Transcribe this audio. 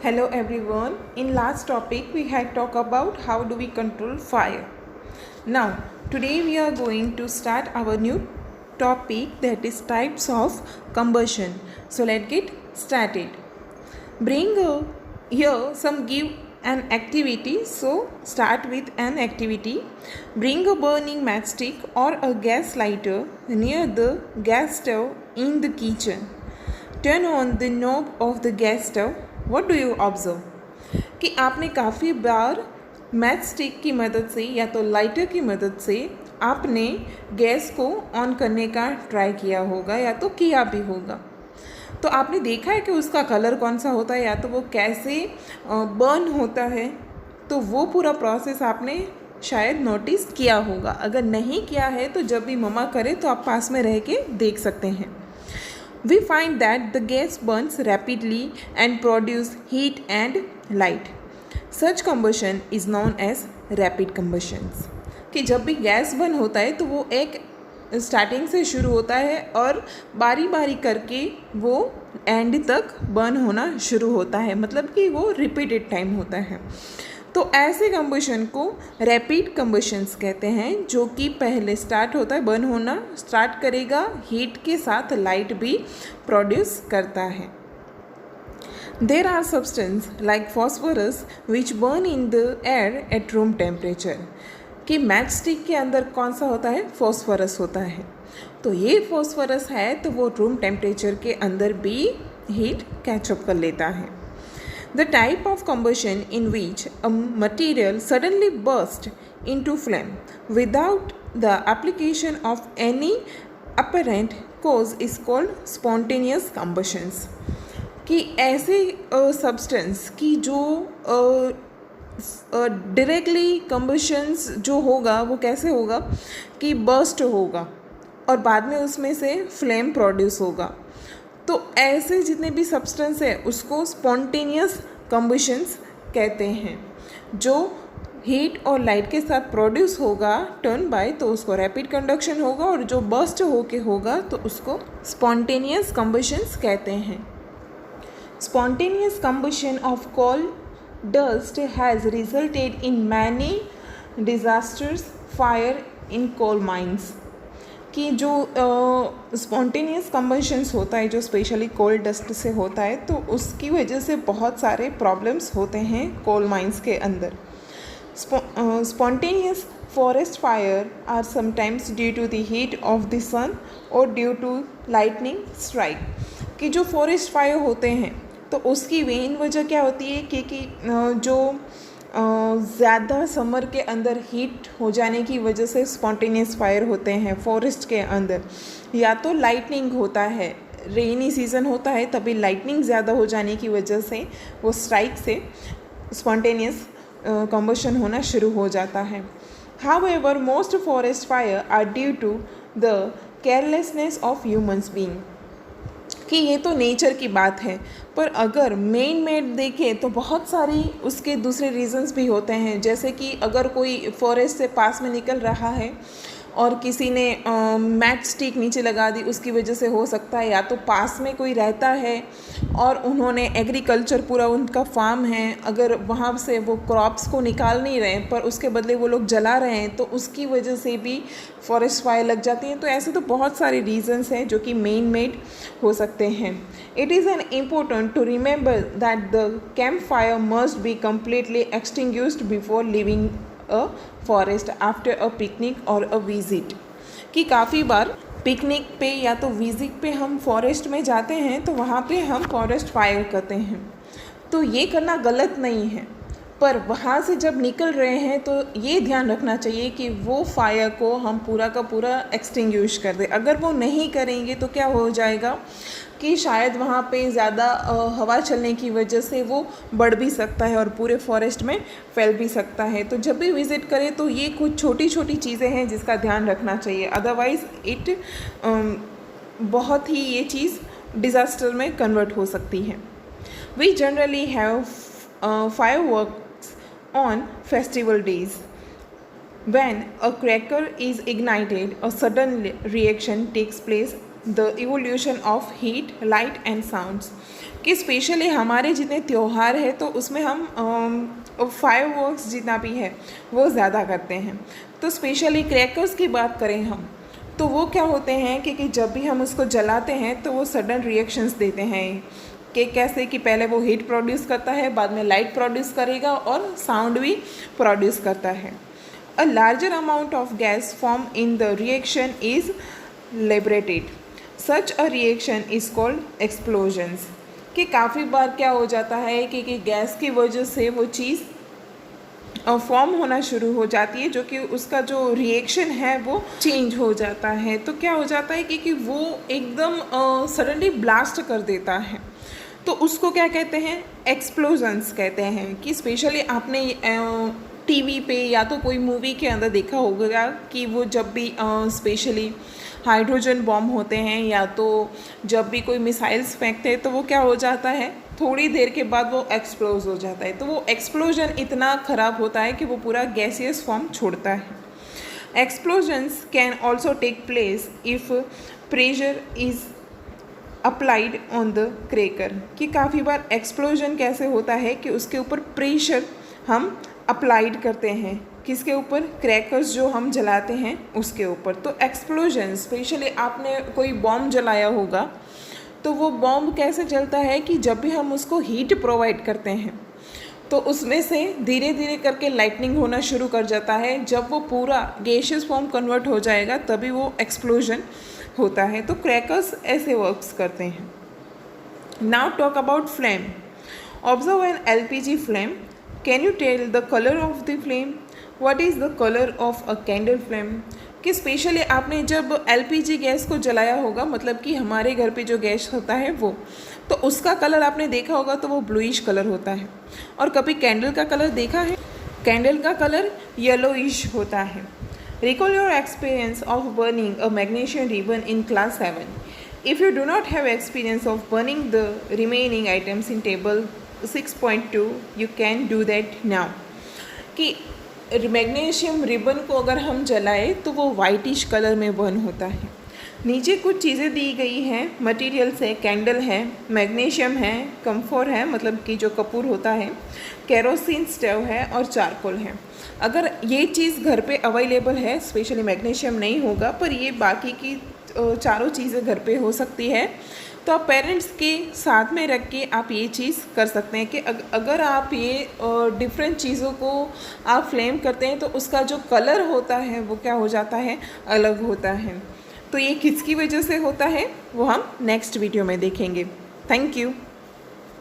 Hello everyone. In last topic we had talked about how do we control fire. Now today we are going to start our new topic, that is types of combustion. So let's get started. Bring here some give an activity. So start with an activity. Bring a burning matchstick or a gas lighter near the gas stove in the kitchen. Turn on the knob of the gas stove. What do you observe? कि आपने काफ़ी बार match stick की मदद से या तो lighter की मदद से आपने गैस को ऑन करने का ट्राई किया होगा या तो किया भी होगा। तो आपने देखा है कि उसका कलर कौन सा होता है या तो वो कैसे बर्न होता है। तो वो पूरा प्रोसेस आपने शायद नोटिस किया होगा। अगर नहीं किया है तो जब भी मम्मा करे तो आप पास में रह के देख सकते हैं। We find that the gas burns rapidly and produce heat and light. Such combustion is known as rapid combustions. कि जब भी गैस बर्न होता है तो वो एक स्टार्टिंग से शुरू होता है और बारी बारी करके वो एंड तक बर्न होना शुरू होता है, मतलब कि वो रिपीटेड टाइम होता है। तो ऐसे कंबशन को रैपिड कंबशंस कहते हैं, जो कि पहले स्टार्ट होता है, बर्न होना स्टार्ट करेगा, हीट के साथ लाइट भी प्रोड्यूस करता है। There are substance like phosphorus which burn in the air at room temperature. कि मैच स्टिक के अंदर कौन सा होता है? फॉस्फोरस होता है। तो ये फॉस्फोरस है तो वो रूम टेम्परेचर के अंदर भी हीट कैचअप कर लेता है। The type of combustion in which a material suddenly bursts into flame without the application of any apparent cause is called spontaneous combustions. कि ऐसे सब्सटेंस की जो डायरेक्टली कंबशंस जो होगा वो कैसे होगा कि बर्स्ट होगा और बाद में उसमें से फ्लेम प्रोड्यूस होगा। तो ऐसे जितने भी सब्सटेंस है उसको स्पॉन्टेनियस कंबशंस कहते हैं। जो हीट और लाइट के साथ प्रोड्यूस होगा टर्न बाय तो उसको रैपिड कंडक्शन होगा, और जो बर्स्ट होके होगा तो उसको स्पॉन्टेनियस कंबशंस कहते हैं। Spontaneous combustion of coal dust has resulted in many disasters, fire in coal mines. कि जो स्पॉन्टेनियस कंबशंस होता है जो स्पेशली कोल डस्ट से होता है, तो उसकी वजह से बहुत सारे प्रॉब्लम्स होते हैं कोल माइंस के अंदर। Spontaneous forest fire are sometimes due to the heat of the sun और ड्यू टू लाइटनिंग स्ट्राइक। कि जो फॉरेस्ट फायर होते हैं तो उसकी मेन वजह क्या होती है कि जो ज़्यादा समर के अंदर हीट हो जाने की वजह से स्पॉन्टेनियस फायर होते हैं फॉरेस्ट के अंदर, या तो लाइटनिंग होता है, रेनी सीज़न होता है तभी लाइटनिंग ज़्यादा हो जाने की वजह से वो स्ट्राइक से स्पॉन्टेनियस कंबशन होना शुरू हो जाता है। However most forest fire are due to the carelessness of humans being. कि ये तो नेचर की बात है, पर अगर मेन मेड देखें तो बहुत सारी उसके दूसरे रीजंस भी होते हैं। जैसे कि अगर कोई फॉरेस्ट से पास में निकल रहा है और किसी ने मैच स्टिक नीचे लगा दी, उसकी वजह से हो सकता है। या तो पास में कोई रहता है और उन्होंने एग्रीकल्चर पूरा उनका फार्म है, अगर वहाँ से वो क्रॉप्स को निकाल नहीं रहे पर उसके बदले वो लोग जला रहे हैं, तो उसकी वजह से भी फॉरेस्ट फायर लग जाती हैं। तो ऐसे तो बहुत सारे रीजंस हैं जो कि मेन मेड हो सकते हैं। It is an important to remember that the camp fire must be completely extinguished before living a forest after a picnic और अ विज़िट। कि काफ़ी बार पिकनिक पे या तो विज़िट पे हम फॉरेस्ट में जाते हैं तो वहाँ पे हम फॉरेस्ट फायर करते हैं। तो ये करना गलत नहीं है, पर वहाँ से जब निकल रहे हैं तो ये ध्यान रखना चाहिए कि वो फायर को हम पूरा का पूरा एक्सटिंग्विश कर दें। अगर वो नहीं करेंगे तो क्या हो जाएगा कि शायद वहाँ पे ज़्यादा हवा चलने की वजह से वो बढ़ भी सकता है और पूरे फॉरेस्ट में फैल भी सकता है। तो जब भी विज़िट करें तो ये कुछ छोटी छोटी चीज़ें हैं जिसका ध्यान रखना चाहिए, अदरवाइज़ बहुत ही ये चीज़ डिज़ास्टर में कन्वर्ट हो सकती है। We generally have fireworks on festival days. When a cracker is ignited, a sudden reaction takes place, the evolution of heat, light and sounds. कि स्पेशली हमारे जितने त्यौहार है तो उसमें हम फायरवर्क्स जितना भी है वो ज़्यादा करते हैं। तो स्पेशली क्रैकर्स की बात करें हम, तो वो क्या होते हैं कि जब भी हम उसको जलाते हैं तो वो सडन रिएक्शंस देते हैं कि कैसे कि पहले वो हीट प्रोड्यूस करता है, बाद में लाइट प्रोड्यूस करेगा और साउंड भी प्रोड्यूस करता है। A larger amount of gas form in the reaction is liberated, such a reaction is called explosions. कि काफ़ी बार क्या हो जाता है कि गैस की वजह से वो चीज़ फॉर्म होना शुरू हो जाती है, जो कि उसका जो रिएक्शन है वो चेंज हो जाता है। तो क्या हो जाता है कि वो एकदम सडनली ब्लास्ट कर देता है, तो उसको क्या कहते हैं, एक्सप्लोजन्स कहते हैं। कि स्पेशली आपने टीवी पे या तो कोई मूवी के अंदर देखा होगा कि वो जब भी स्पेशली हाइड्रोजन बॉम्ब होते हैं या तो जब भी कोई मिसाइल्स फेंकते हैं तो वो क्या हो जाता है, थोड़ी देर के बाद वो एक्सप्लोज हो जाता है। तो वो एक्सप्लोजन इतना ख़राब होता है कि वो पूरा गैसियस फॉर्म छोड़ता है। Explosions can also take place if pressure is applied on the cracker. कि काफ़ी बार एक्सप्लोजन कैसे होता है कि उसके ऊपर प्रेशर हम अप्लाइड करते हैं, किसके ऊपर, क्रैकर्स जो हम जलाते हैं उसके ऊपर। तो एक्सप्लोजन स्पेशली आपने कोई बॉम्ब जलाया होगा तो वो बॉम्ब कैसे चलता है कि जब भी हम उसको हीट प्रोवाइड करते हैं तो उसमें से धीरे धीरे करके लाइटनिंग होना शुरू कर जाता है। जब वो पूरा गैसियस फॉर्म कन्वर्ट हो जाएगा तभी वो एक्सप्लोजन होता है। तो क्रैकर्स ऐसे वर्क्स करते हैं। Now talk about flame. Observe an LPG flame. Can you tell the colour of the flame? What is the colour of a candle flame? कि स्पेशली आपने जब LPG गैस को जलाया होगा, मतलब कि हमारे घर पे जो गैस होता है वो, तो उसका कलर आपने देखा होगा तो वो ब्लूइश कलर होता है। और कभी कैंडल का कलर देखा है? कैंडल का कलर येलोइश होता है। Recall your experience of burning a magnesium ribbon in class 7. If you do not have experience of burning the remaining items in table 6.2, you can do that now. कि magnesium ribbon को अगर हम जलाएं तो वो whitish colour में burn होता है। नीचे कुछ चीज़ें दी गई हैं, मटेरियल्स है, कैंडल है, मैग्नीशियम है, कम्फोर है मतलब कि जो कपूर होता है, केरोसिन स्टोव है और चारकोल है। अगर ये चीज़ घर पे अवेलेबल है, स्पेशली मैग्नीशियम नहीं होगा पर ये बाकी की चारों चीज़ें घर पे हो सकती है, तो आप पेरेंट्स के साथ में रख के आप ये चीज़ कर सकते हैं कि अगर आप ये डिफरेंट चीज़ों को आप फ्लेम करते हैं तो उसका जो कलर होता है वो क्या हो जाता है, अलग होता है। तो ये किसकी वजह से होता है वो हम नेक्स्ट वीडियो में देखेंगे। Thank you.